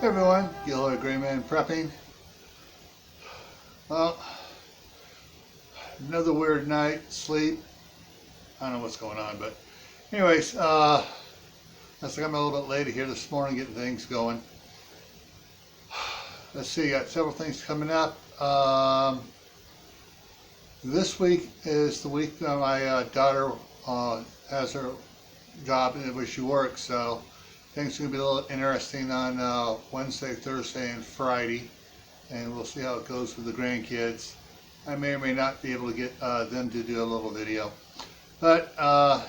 Hey everyone, Gilroy Grayman Prepping. Well, another weird night, sleep. I don't know what's going on, but anyways, looks like I'm a little bit later here this morning getting things going. Let's see, got several things coming up. This week is the week that my daughter has her job where she works, so things are going to be a little interesting on Wednesday, Thursday, and Friday, and we'll see how it goes with the grandkids. I may or may not be able to get them to do a little video. But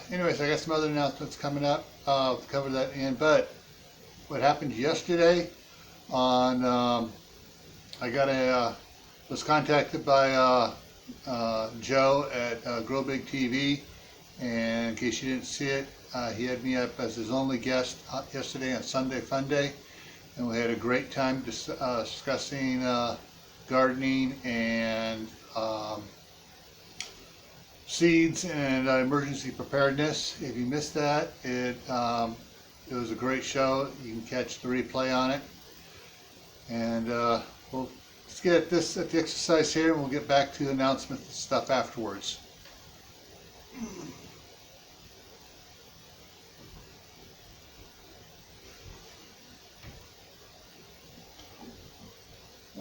anyways, I got some other announcements coming up. I'll cover that in. But what happened yesterday on, was contacted by Joe at Grow Big TV, and in case you didn't see it, he had me up as his only guest yesterday on Sunday Fun Day, and we had a great time discussing gardening and seeds and emergency preparedness. If you missed that, it was a great show. You can catch the replay on it. And let's get at the exercise here, and we'll get back to announcements and stuff afterwards.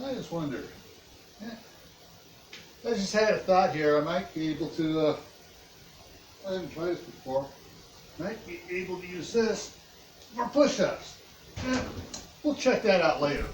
I just wonder. Yeah. I just had a thought here. I might be able to, I haven't tried this before, might be able to use this for push-ups. Yeah. We'll check that out later.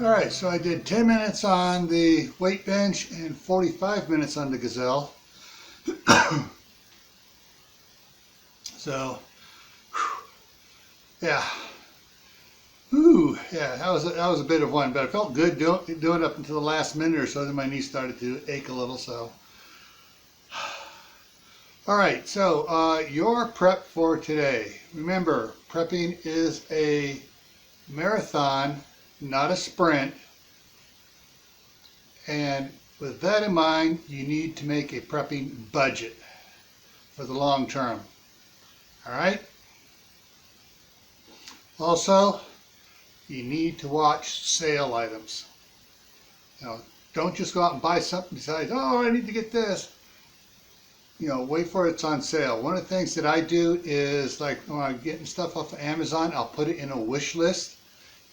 Alright, so I did 10 minutes on the weight bench and 45 minutes on the gazelle. So, yeah. Yeah, that was a bit of one, but I felt good doing it up until the last minute or so, then my knee started to ache a little, so. Alright, so your prep for today. Remember, prepping is a marathon, not a sprint. And with that in mind, you need to make a prepping budget for the long term. All right? Also, you need to watch sale items. Don't just go out and buy something besides, oh, I need to get this. Wait for it's on sale. One of the things that I do is, like, when I'm getting stuff off of Amazon, I'll put it in a wish list.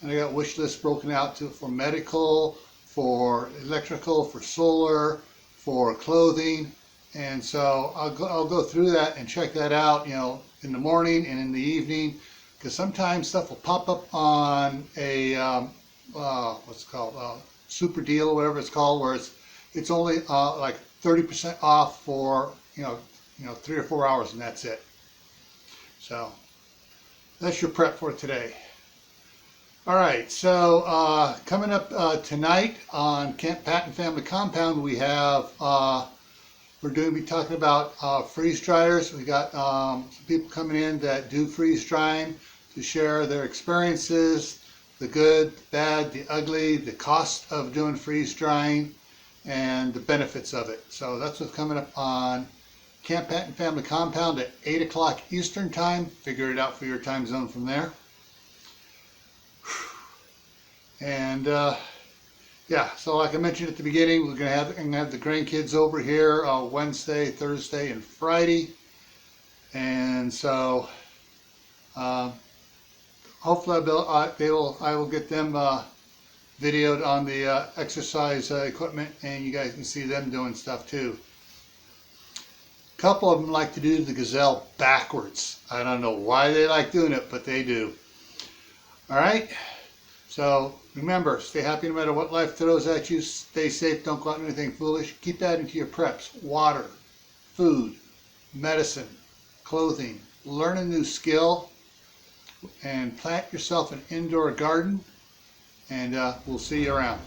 And I got wish lists broken out for medical, for electrical, for solar, for clothing. And so I'll go through that and check that out, in the morning and in the evening. Because sometimes stuff will pop up on a, what's it called, super deal or whatever it's called, where it's only like 30% off for 3 or 4 hours, and that's it. So that's your prep for today. All right, so coming up tonight on Camp Patton Family Compound, we have we're going to be talking about freeze dryers. We got some people coming in that do freeze drying to share their experiences, the good, the bad, the ugly, the cost of doing freeze drying, and the benefits of it. So that's what's coming up on Camp Patton Family Compound at 8 o'clock Eastern Time. Figure it out for your time zone from there. And yeah, so like I mentioned at the beginning, we're going to have the grandkids over here Wednesday, Thursday, and Friday. And so hopefully I will get them videoed on the exercise equipment, and you guys can see them doing stuff too. A couple of them like to do the gazelle backwards. I don't know why they like doing it, but they do. All right. So remember, stay happy no matter what life throws at you. Stay safe. Don't go out and do anything foolish. Keep that into your preps. Water, food, medicine, clothing. Learn a new skill and plant yourself an indoor garden. And we'll see you around.